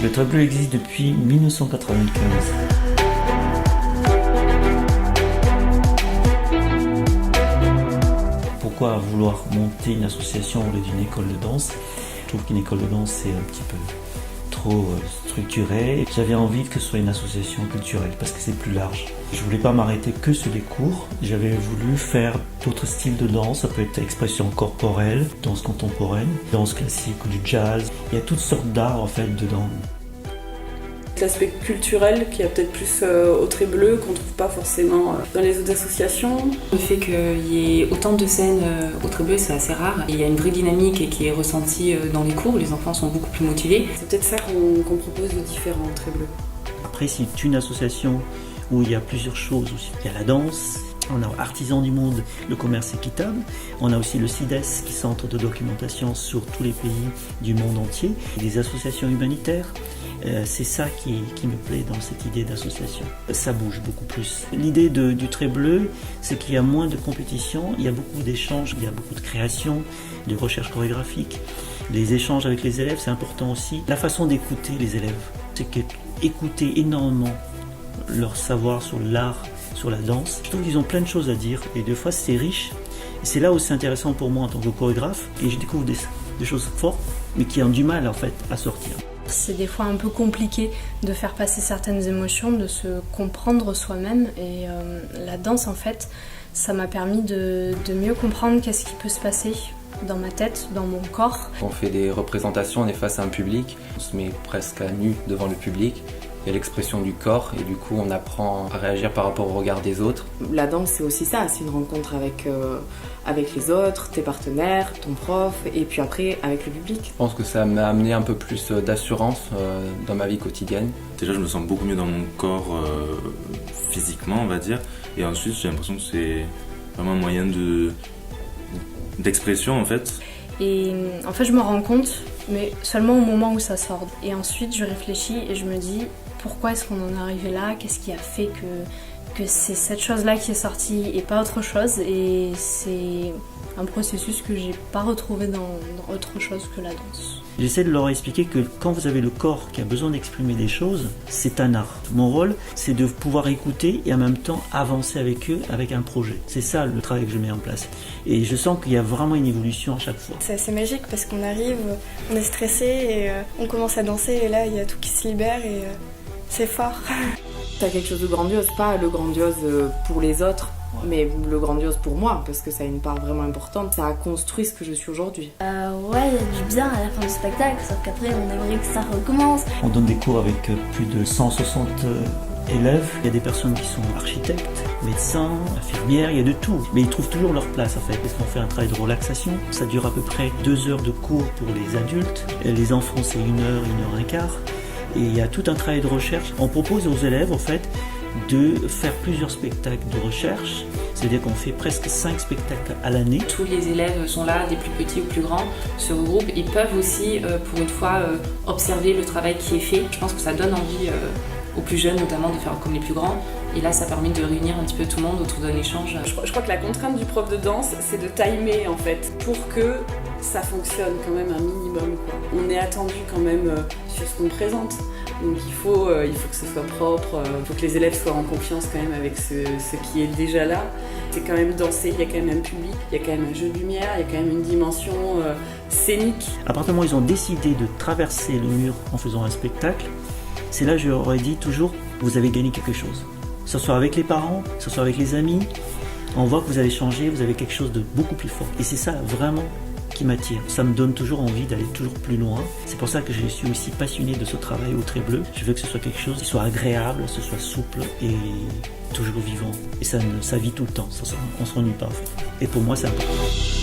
Le Trait Bleu existe depuis 1995. Pourquoi vouloir monter une association au lieu d'une école de danse? Je trouve qu'une école de danse c'est un petit peu trop structuré. J'avais envie que ce soit une association culturelle parce que c'est plus large. Je voulais pas m'arrêter que sur les cours. J'avais voulu faire d'autres styles de danse. Ça peut être expression corporelle, danse contemporaine, danse classique ou du jazz. Il y a toutes sortes d'arts en fait dedans. L'aspect culturel qui est peut-être plus au Trait Bleu qu'on ne trouve pas forcément dans les autres associations. Le fait qu'il y ait autant de scènes au Trait Bleu, c'est assez rare. Il y a une vraie dynamique qui est ressentie dans les cours, les enfants sont beaucoup plus motivés. C'est peut-être ça qu'on propose de différent au Trait Bleu. Après, c'est une association où il y a plusieurs choses aussi. Il y a la danse, on a Artisans du Monde, le commerce équitable, on a aussi le CIDES, qui est Centre de documentation sur tous les pays du monde entier, des associations humanitaires. C'est ça qui me plaît dans cette idée d'association. Ça bouge beaucoup plus. L'idée du Trait Bleu, c'est qu'il y a moins de compétition, il y a beaucoup d'échanges, il y a beaucoup de création, de recherche chorégraphique. Les échanges avec les élèves, c'est important aussi. La façon d'écouter les élèves, c'est qu'écouter énormément leur savoir sur l'art, sur la danse. Je trouve qu'ils ont plein de choses à dire et des fois c'est riche. Et c'est là où c'est intéressant pour moi en tant que chorégraphe et je découvre des choses fortes mais qui ont du mal en fait à sortir. C'est des fois un peu compliqué de faire passer certaines émotions, de se comprendre soi-même et la danse en fait ça m'a permis de mieux comprendre qu'est-ce qui peut se passer dans ma tête, dans mon corps. On fait des représentations, on est face à un public, on se met presque à nu devant le public. Il y a l'expression du corps et du coup on apprend à réagir par rapport au regard des autres. La danse c'est aussi ça, c'est une rencontre avec les autres, tes partenaires, ton prof et puis après avec le public. Je pense que ça m'a amené un peu plus d'assurance dans ma vie quotidienne. Déjà je me sens beaucoup mieux dans mon corps physiquement on va dire et ensuite j'ai l'impression que c'est vraiment un moyen d'expression en fait. Et en fait je me rends compte mais seulement au moment où ça sort. Et ensuite je réfléchis et je me dis pourquoi est-ce qu'on en est arrivé là, qu'est-ce qui a fait que c'est cette chose-là qui est sortie et pas autre chose. Et c'est un processus que j'ai pas retrouvé dans autre chose que la danse. J'essaie de leur expliquer que quand vous avez le corps qui a besoin d'exprimer des choses, c'est un art. Mon rôle, c'est de pouvoir écouter et en même temps avancer avec eux avec un projet. C'est ça le travail que je mets en place. Et je sens qu'il y a vraiment une évolution à chaque fois. C'est assez magique parce qu'on arrive, on est stressé et on commence à danser et là il y a tout qui se libère et c'est fort. T'as quelque chose de grandiose, pas le grandiose pour les autres, mais le grandiose pour moi, parce que ça a une part vraiment importante. Ça a construit ce que je suis aujourd'hui. Ouais, il y a du bien à la fin du spectacle, sauf qu'après on aimerait que ça recommence. On donne des cours avec plus de 160 élèves. Il y a des personnes qui sont architectes, médecins, infirmières, il y a de tout. Mais ils trouvent toujours leur place en fait, parce qu'on fait un travail de relaxation. Ça dure à peu près 2 heures de cours pour les adultes. Les enfants c'est 1 heure, 1 heure et quart. Et il y a tout un travail de recherche. On propose aux élèves en fait de faire plusieurs spectacles de recherche, c'est-à-dire qu'on fait presque 5 spectacles à l'année. Tous les élèves sont là, des plus petits ou plus grands, se regroupent. Ils peuvent aussi, pour une fois, observer le travail qui est fait. Je pense que ça donne envie aux plus jeunes notamment de faire comme les plus grands. Et là, ça permet de réunir un petit peu tout le monde autour d'un échange. Je crois que la contrainte du prof de danse, c'est de timer en fait, pour que ça fonctionne quand même un minimum, quoi. On est attendu quand même sur ce qu'on présente. Donc il faut que ce soit propre, il faut que les élèves soient en confiance quand même avec ce qui est déjà là. C'est quand même danser, il y a quand même un public, il y a quand même un jeu de lumière, il y a quand même une dimension scénique. À partir du moment où ils ont décidé de traverser le mur en faisant un spectacle, c'est là que je leur aurais dit toujours, vous avez gagné quelque chose. Que ce soit avec les parents, que ce soit avec les amis, on voit que vous avez changé, vous avez quelque chose de beaucoup plus fort. Et c'est ça vraiment qui m'attire. Ça me donne toujours envie d'aller toujours plus loin. C'est pour ça que je suis aussi passionné de ce travail au Trait Bleu. Je veux que ce soit quelque chose qui soit agréable, que ce soit souple et toujours vivant. Et ça vit tout le temps, on ne s'ennuie pas en fait. Et pour moi c'est important.